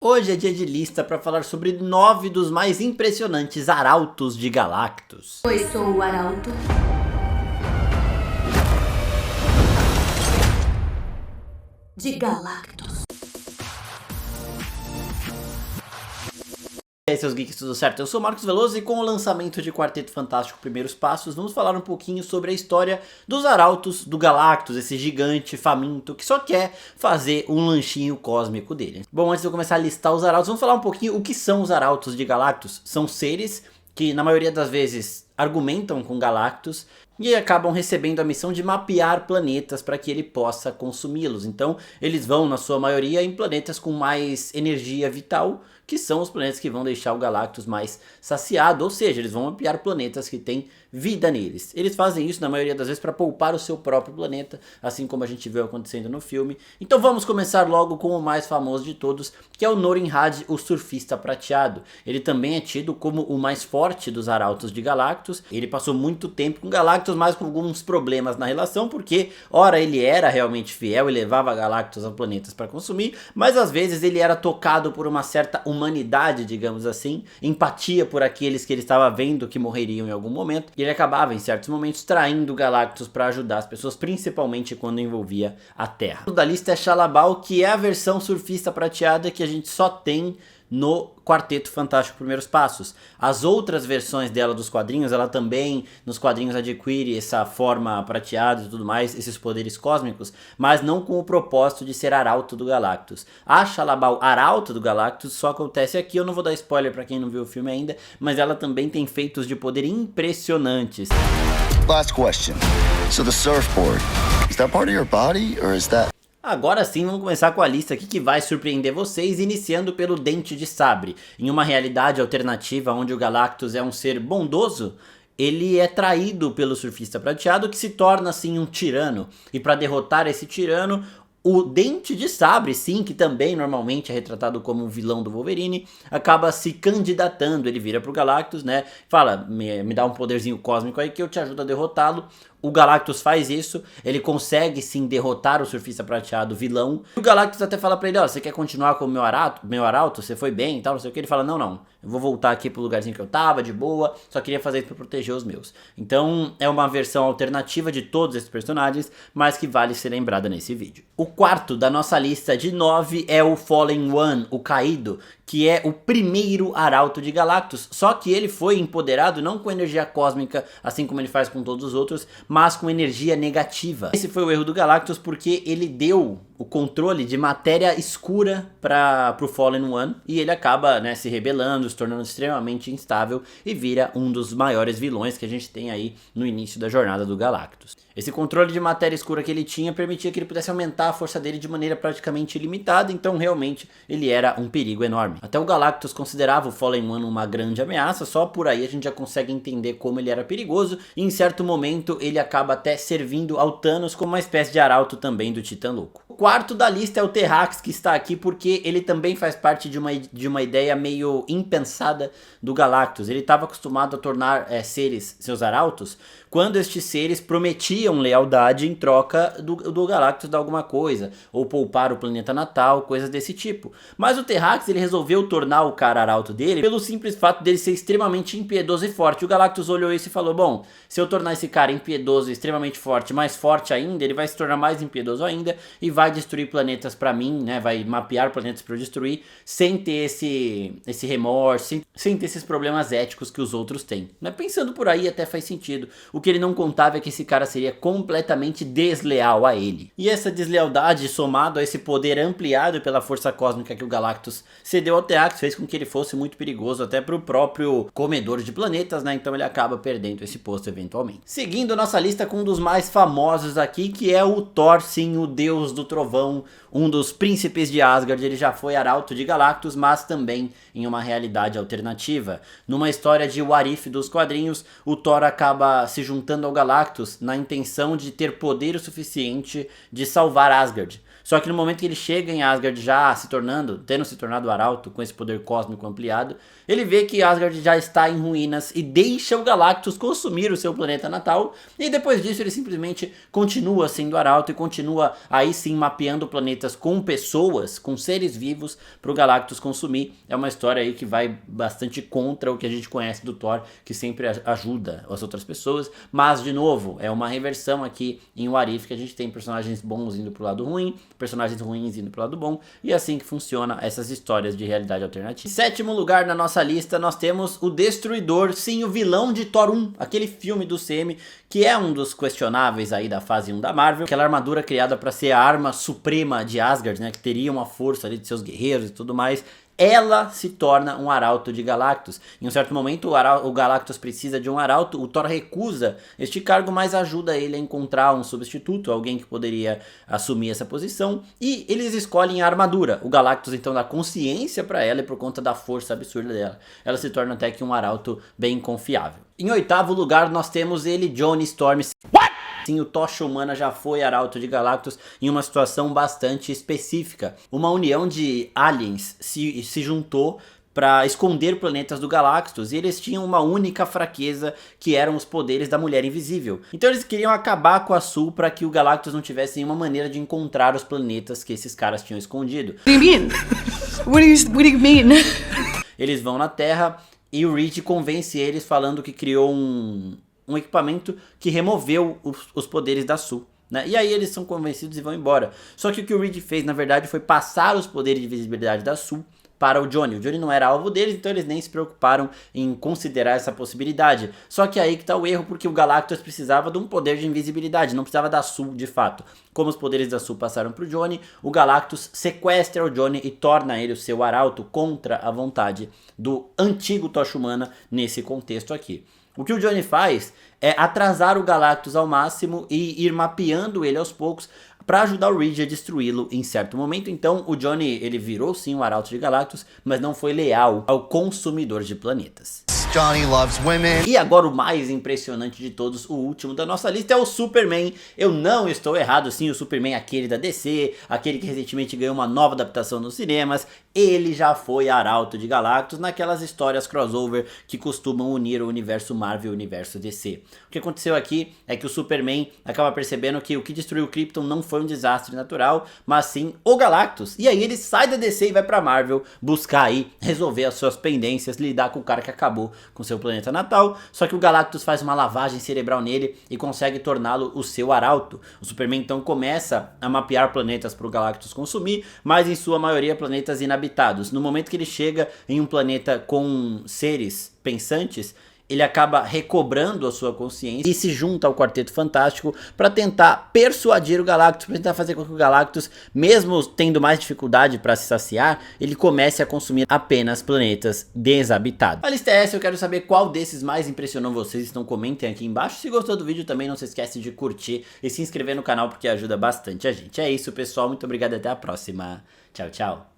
Hoje é dia de lista para falar sobre 9 dos mais impressionantes arautos de Galactus. Oi, sou o Arauto. De Galactus. E aí, seus geeks, tudo certo? Eu sou o Marcos Veloso e com o lançamento de Quarteto Fantástico Primeiros Passos, vamos falar um pouquinho sobre a história dos arautos do Galactus, esse gigante faminto que só quer fazer um lanchinho cósmico dele. Bom, antes de eu começar a listar os arautos, vamos falar um pouquinho o que são os arautos de Galactus. São seres que na maioria das vezes argumentam com Galactus e acabam recebendo a missão de mapear planetas para que ele possa consumi-los. Então eles vão, na sua maioria, em planetas com mais energia vital, que são os planetas que vão deixar o Galactus mais saciado, ou seja, eles vão mapear planetas que têm vida neles. Eles fazem isso na maioria das vezes para poupar o seu próprio planeta, assim como a gente viu acontecendo no filme. Então vamos começar logo com o mais famoso de todos, que é o Norinrad, o Surfista Prateado. Ele também é tido como o mais forte dos arautos de Galactus. Ele passou muito tempo com Galactus, mas com alguns problemas na relação, porque ora ele era realmente fiel e levava Galactus a planetas para consumir, mas às vezes ele era tocado por uma certa humanidade, digamos assim, empatia por aqueles que ele estava vendo que morreriam em algum momento, e ele acabava em certos momentos traindo Galactus para ajudar as pessoas, principalmente quando envolvia a Terra. O da lista é Shalla-Bal, que é a versão surfista prateada que a gente só tem no Quarteto Fantástico Primeiros Passos. As outras versões dela dos quadrinhos, ela também nos quadrinhos adquire essa forma prateada e tudo mais, esses poderes cósmicos, mas não com o propósito de ser arauto do Galactus. A Shalla-Bal, arauto do Galactus, só acontece aqui. Eu não vou dar spoiler pra quem não viu o filme ainda, mas ela também tem feitos de poder impressionantes. Last question. So the surfboard, is that part of your body or is that... Agora sim, vamos começar com a lista aqui que vai surpreender vocês, iniciando pelo Dente de Sabre. Em uma realidade alternativa onde o Galactus é um ser bondoso, ele é traído pelo Surfista Prateado, que se torna assim um tirano. E para derrotar esse tirano, o Dente de Sabre, sim, que também normalmente é retratado como um vilão do Wolverine, acaba se candidatando. Ele vira pro Galactus, né, fala, me dá um poderzinho cósmico aí que eu te ajudo a derrotá-lo. O Galactus faz isso, ele consegue sim derrotar o Surfista Prateado, vilão. O Galactus até fala pra ele, ó, você quer continuar com o meu arauto? Você foi bem e tal, não sei o que. Ele fala, não, eu vou voltar aqui pro lugarzinho que eu tava, de boa, só queria fazer isso pra proteger os meus. Então é uma versão alternativa de todos esses personagens, mas que vale ser lembrada nesse vídeo. O quarto da nossa lista de 9 é o Fallen One, o Caído, que é o primeiro arauto de Galactus, só que ele foi empoderado não com energia cósmica, assim como ele faz com todos os outros, mas com energia negativa. Esse foi o erro do Galactus, porque ele deu o controle de matéria escura para o Fallen One, e ele acaba, né, se rebelando, se tornando extremamente instável e vira um dos maiores vilões que a gente tem aí no início da jornada do Galactus. Esse controle de matéria escura que ele tinha permitia que ele pudesse aumentar a força dele de maneira praticamente ilimitada, então realmente ele era um perigo enorme. Até o Galactus considerava o Fallen One uma grande ameaça, só por aí a gente já consegue entender como ele era perigoso, e em certo momento ele acaba até servindo ao Thanos como uma espécie de arauto também do Titã Louco. O quarto da lista é o Terrax, que está aqui porque ele também faz parte de uma ideia meio impensada do Galactus. Ele estava acostumado a tornar seres seus arautos quando estes seres prometiam lealdade em troca do Galactus dar alguma coisa, ou poupar o planeta natal, coisas desse tipo. Mas o Terrax, ele resolveu tornar o cara arauto dele pelo simples fato dele ser extremamente impiedoso e forte. O Galactus olhou isso e falou, bom, se eu tornar esse cara impiedoso e extremamente forte, mais forte ainda, ele vai se tornar mais impiedoso ainda e vai destruir planetas pra mim, né, vai mapear planetas pra eu destruir, sem ter esse remorso, sem ter esses problemas éticos que os outros têm. Né? Pensando por aí até faz sentido. O que ele não contava é que esse cara seria completamente desleal a ele. E essa deslealdade, somado a esse poder ampliado pela força cósmica que o Galactus cedeu ao Terrax, fez com que ele fosse muito perigoso até pro próprio comedor de planetas, né? Então ele acaba perdendo esse posto eventualmente. Seguindo nossa lista com um dos mais famosos aqui, que é o Thor, sim, o deus do trovão, um dos príncipes de Asgard. Ele já foi arauto de Galactus, mas também em uma realidade alternativa. Numa história de What If dos quadrinhos, o Thor acaba se juntando ao Galactus na intenção de ter poder o suficiente de salvar Asgard. Só que no momento que ele chega em Asgard já tendo se tornado Arauto com esse poder cósmico ampliado, ele vê que Asgard já está em ruínas e deixa o Galactus consumir o seu planeta natal, e depois disso ele simplesmente continua sendo Arauto e continua aí sim mapeando planetas com pessoas, com seres vivos para o Galactus consumir. É uma história aí que vai bastante contra o que a gente conhece do Thor, que sempre ajuda as outras pessoas, mas de novo, é uma reversão aqui em What If, que a gente tem personagens bons indo pro lado ruim, personagens ruins indo pro lado bom, e é assim que funciona essas histórias de realidade alternativa. Em sétimo lugar na nossa lista nós temos o Destruidor, sim, o vilão de Thor 1, aquele filme do CM, que é um dos questionáveis aí da fase 1 da Marvel, aquela armadura criada para ser a arma suprema de Asgard, né, que teria uma força ali de seus guerreiros e tudo mais. Ela se torna um Arauto de Galactus. Em um certo momento o Galactus precisa de um Arauto, o Thor recusa este cargo, mas ajuda ele a encontrar um substituto, alguém que poderia assumir essa posição, e eles escolhem a armadura. O Galactus então dá consciência para ela, e por conta da força absurda dela, ela se torna até que um Arauto bem confiável. Em oitavo lugar nós temos ele, Johnny Storm. Sim, o Tocha Humana já foi Arauto de Galactus em uma situação bastante específica. Uma união de aliens se juntou para esconder planetas do Galactus, e eles tinham uma única fraqueza, que eram os poderes da Mulher Invisível. Então eles queriam acabar com a Sul para que o Galactus não tivesse nenhuma maneira de encontrar os planetas que esses caras tinham escondido. What do you mean? What do you mean? Eles vão na Terra e o Reed convence eles falando que criou um equipamento que removeu os poderes da Sul, né? E aí eles são convencidos e vão embora. Só que o Reed fez, na verdade, foi passar os poderes de visibilidade da Sul para o Johnny. O Johnny não era alvo deles, então eles nem se preocuparam em considerar essa possibilidade. Só que aí que tá o erro, porque o Galactus precisava de um poder de invisibilidade, não precisava da Sul de fato. Como os poderes da Sul passaram pro Johnny, o Galactus sequestra o Johnny e torna ele o seu Arauto contra a vontade do antigo Tocha Humana nesse contexto aqui. O que o Johnny faz é atrasar o Galactus ao máximo e ir mapeando ele aos poucos para ajudar o Reed a destruí-lo em certo momento. Então o Johnny, ele virou sim o Arauto de Galactus, mas não foi leal ao consumidor de planetas. Johnny loves women. E agora o mais impressionante de todos, o último da nossa lista, é o Superman. Eu não estou errado, sim, o Superman, aquele da DC, aquele que recentemente ganhou uma nova adaptação nos cinemas. Ele já foi Arauto de Galactus naquelas histórias crossover que costumam unir o universo Marvel e o universo DC. O que aconteceu aqui é que o Superman acaba percebendo que o que destruiu Krypton não foi um desastre natural, mas sim o Galactus. E aí ele sai da DC e vai pra Marvel buscar aí resolver as suas pendências, lidar com o cara que acabou com seu planeta natal. Só que o Galactus faz uma lavagem cerebral nele e consegue torná-lo o seu Arauto. O Superman então começa a mapear planetas para o Galactus consumir, mas em sua maioria planetas inabitados. No momento que ele chega em um planeta com seres pensantes, ele acaba recobrando a sua consciência e se junta ao Quarteto Fantástico para tentar persuadir o Galactus, para tentar fazer com que o Galactus, mesmo tendo mais dificuldade para se saciar, ele comece a consumir apenas planetas desabitados. A lista é essa, eu quero saber qual desses mais impressionou vocês, então comentem aqui embaixo. Se gostou do vídeo também não se esquece de curtir e se inscrever no canal porque ajuda bastante a gente. É isso pessoal, muito obrigado e até a próxima. Tchau, tchau.